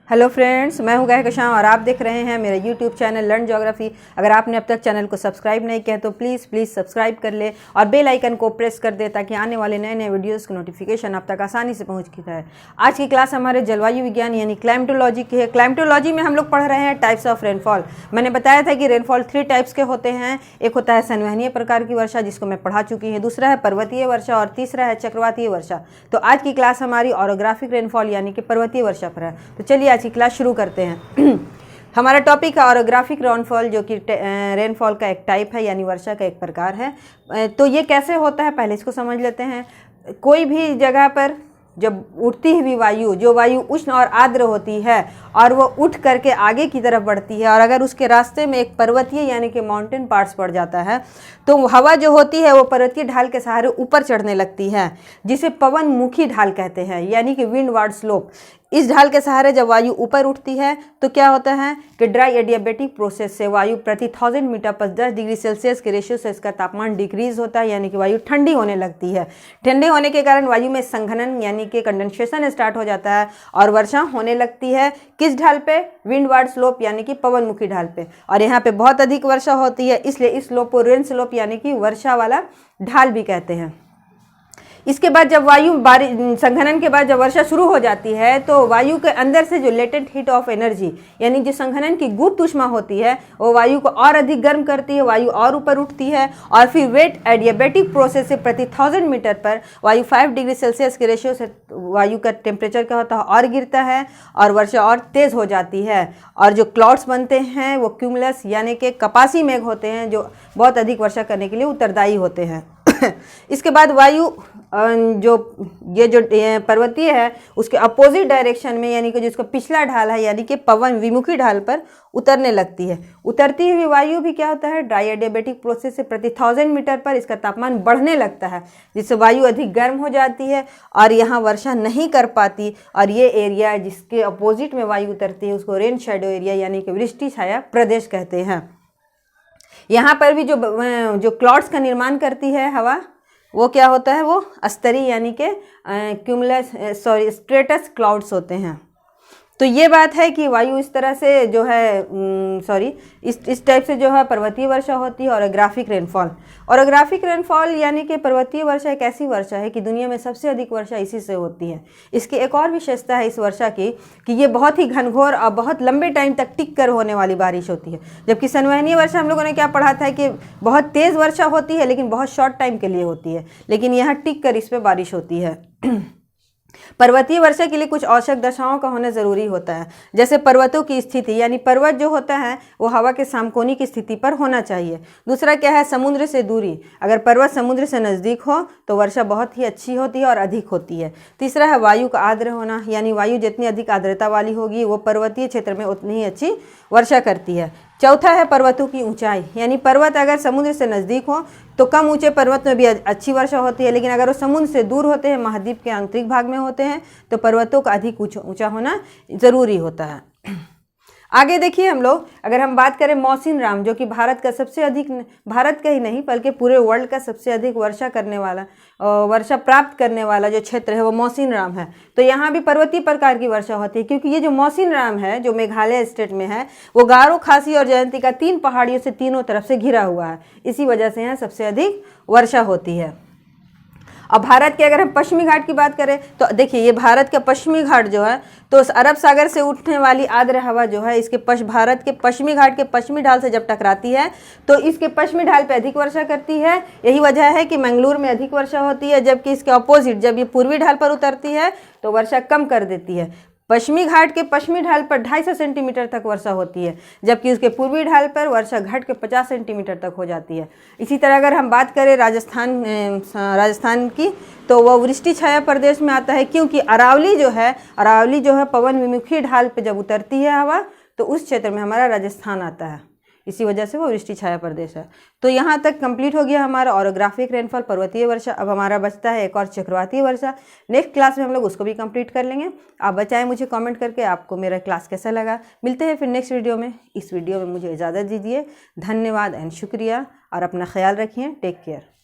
Hello friends, मैं हूं कहकशां और आप देख रहे हैं मेरा यूट्यूब चैनल लर्न ज्योग्राफी। अगर आपने अब तक चैनल को सब्सक्राइब नहीं किया तो प्लीज़ सब्सक्राइब कर ले और बेल आइकन को प्रेस कर दे ताकि आने वाले नए नए वीडियोस की नोटिफिकेशन आप तक आसानी से पहुंचती है। आज की क्लास हमारे जलवायु विज्ञान यानी क्लाइमेटोलॉजी की है। क्लाइमेटोलॉजी में हम लोग पढ़ रहे हैं टाइप्स ऑफ रेनफॉल। मैंने बताया था कि रेनफॉल 3 टाइप्स के होते हैं। एक होता है संवहनीय प्रकार की वर्षा, जिसको मैं पढ़ा चुकी हूँ, दूसरा है पर्वतीय वर्षा और तीसरा है चक्रवातीय वर्षा। तो आज की क्लास हमारी ऑरोग्राफिक रेनफॉल यानी कि पर्वतीय वर्षा पर है। तो चलिए आज की क्लास शुरू करते हैं। हमारा टॉपिक है ऑरोग्राफिक रेनफॉल, जो कि रेनफॉल का एक टाइप है यानी वर्षा का एक प्रकार है। तो ये कैसे होता है पहले इसको समझ लेते हैं। कोई भी जगह पर जब उठती हुई वायु, जो वायु उष्ण और आर्द्र होती है और वो उठ करके आगे की तरफ बढ़ती है, और अगर उसके रास्ते में एक पर्वतीय यानी कि माउंटेन पार्ट्स पड़ जाता है तो हवा जो होती है वो पर्वतीय ढाल के सहारे ऊपर चढ़ने लगती है, जिसे पवन मुखी ढाल कहते हैं यानी कि विंडवार्ड स्लोप। इस ढाल के सहारे जब वायु ऊपर उठती है तो क्या होता है कि ड्राई एडियाबेटिक प्रोसेस से वायु प्रति 1000 मीटर पर 10 डिग्री सेल्सियस के रेशियो से इसका तापमान डिक्रीज होता है, यानी कि वायु ठंडी होने लगती है। ठंडे होने के कारण वायु में संघनन यानी कि कंडेंसेशन स्टार्ट हो जाता है और वर्षा होने लगती है। किस ढाल पे? विंडवार्ड स्लोप यानी कि पवनमुखी ढाल पे। और यहाँ पे बहुत अधिक वर्षा होती है, इसलिए इस स्लोप को रेन स्लोप यानी कि वर्षा वाला ढाल भी कहते हैं। इसके बाद जब वायु संघनन के बाद जब वर्षा शुरू हो जाती है तो वायु के अंदर से जो लेटेंट हीट ऑफ एनर्जी यानी जो संघनन की गुप्त ऊष्मा होती है वो वायु को और अधिक गर्म करती है, वायु और ऊपर उठती है और फिर वेट एडियाबेटिक प्रोसेस से प्रति 1000 मीटर पर वायु 5 डिग्री सेल्सियस के रेशियो से वायु का टेम्परेचर क्या होता है और गिरता है और वर्षा और तेज़ हो जाती है। और जो क्लाउड्स बनते हैं वो क्यूमुलस यानी कि कपासी मेघ होते हैं, जो बहुत अधिक वर्षा करने के लिए उत्तरदायी होते हैं। इसके बाद वायु जो पर्वतीय है उसके अपोजिट डायरेक्शन में यानी कि जिसका पिछला ढाल है यानी कि पवन विमुखी ढाल पर उतरने लगती है। उतरती हुई वायु भी क्या होता है, ड्राई एडियाबेटिक प्रोसेस से प्रति 1000 मीटर पर इसका तापमान बढ़ने लगता है, जिससे वायु अधिक गर्म हो जाती है और यहाँ वर्षा नहीं कर पाती। और ये एरिया जिसके अपोजिट में वायु उतरती है उसको रेन शैडो एरिया यानी कि वृष्टि छाया प्रदेश कहते हैं। यहाँ पर भी जो क्लाउड्स का निर्माण करती है हवा, वो क्या होता है, वो स्तरीय यानी कि स्ट्रेटस क्लाउड्स होते हैं। तो ये बात है कि वायु इस तरह से जो है इस टाइप से जो है पर्वतीय वर्षा होती है। ऑरोग्राफिक रेनफॉल यानी कि पर्वतीय वर्षा एक ऐसी वर्षा है कि दुनिया में सबसे अधिक वर्षा इसी से होती है। इसकी एक और विशेषता है इस वर्षा की कि ये बहुत ही घनघोर और बहुत लंबे टाइम तक टिक कर होने वाली बारिश होती है। जबकि संवहनीय वर्षा हम लोगों ने क्या पढ़ा था कि बहुत तेज़ वर्षा होती है लेकिन बहुत शॉर्ट टाइम के लिए होती है, लेकिन यहाँ टिक कर इस पर बारिश होती है। पर्वतीय वर्षा के लिए कुछ आवश्यक दशाओं का होना जरूरी होता है, जैसे पर्वतों की स्थिति यानी पर्वत जो होता है वो हवा के समकोणीय की स्थिति पर होना चाहिए। दूसरा क्या है, समुद्र से दूरी। अगर पर्वत समुद्र से नज़दीक हो तो वर्षा बहुत ही अच्छी होती है और अधिक होती है। तीसरा है वायु का आर्द्र होना, यानी वायु जितनी अधिक आर्द्रता वाली होगी वो पर्वतीय क्षेत्र में उतनी ही अच्छी वर्षा करती है। चौथा है पर्वतों की ऊंचाई, यानी पर्वत अगर समुद्र से नज़दीक हो तो कम ऊंचे पर्वत में भी अच्छी वर्षा होती है, लेकिन अगर वो समुद्र से दूर होते हैं, महाद्वीप के आंतरिक भाग में होते हैं, तो पर्वतों का अधिक ऊंचा होना ज़रूरी होता है। आगे देखिए हम लोग, अगर हम बात करें मौसिन राम, जो कि भारत का सबसे अधिक, भारत का ही नहीं बल्कि पूरे वर्ल्ड का सबसे अधिक वर्षा प्राप्त करने वाला जो क्षेत्र है वो मौसिन राम है। तो यहाँ भी पर्वतीय प्रकार की वर्षा होती है, क्योंकि ये जो मौसिन राम है जो मेघालय स्टेट में है वो गारो, खासी और जयंती का 3 पहाड़ियों से तीनों तरफ से घिरा हुआ है। इसी वजह से यहाँ सबसे अधिक वर्षा होती है। अब भारत के अगर हम पश्चिमी घाट की बात करें तो देखिए ये भारत का पश्चिमी घाट जो है तो अरब सागर से उठने वाली आर्द्र हवा जो है इसके भारत के पश्चिमी घाट के पश्चिमी ढाल से जब टकराती है तो इसके पश्चिमी ढाल पे अधिक वर्षा करती है। यही वजह है कि मंगलूर में अधिक वर्षा होती है, जबकि इसके अपोजिट जब ये पूर्वी ढाल पर उतरती है तो वर्षा कम कर देती है। पश्चिमी घाट के पश्चिमी ढाल पर 250 सेंटीमीटर तक वर्षा होती है, जबकि उसके पूर्वी ढाल पर वर्षा घट के 50 सेंटीमीटर तक हो जाती है। इसी तरह अगर हम बात करें राजस्थान की तो वह वृष्टि छाया प्रदेश में आता है, क्योंकि अरावली जो है पवन विमुखी ढाल पर जब उतरती है हवा तो उस क्षेत्र में हमारा राजस्थान आता है, इसी वजह से वो वृष्टि छाया प्रदेश है। तो यहाँ तक कंप्लीट हो गया हमारा ऑरोग्राफिक रेनफॉल पर्वतीय वर्षा। अब हमारा बचता है एक और चक्रवातीय वर्षा। नेक्स्ट क्लास में हम लोग उसको भी कंप्लीट कर लेंगे। आप बताएं मुझे कमेंट करके आपको मेरा क्लास कैसा लगा। मिलते हैं फिर नेक्स्ट वीडियो में। इस वीडियो में मुझे इजाज़त दीजिए। धन्यवाद एंड शुक्रिया, और अपना ख्याल रखिए। Take care.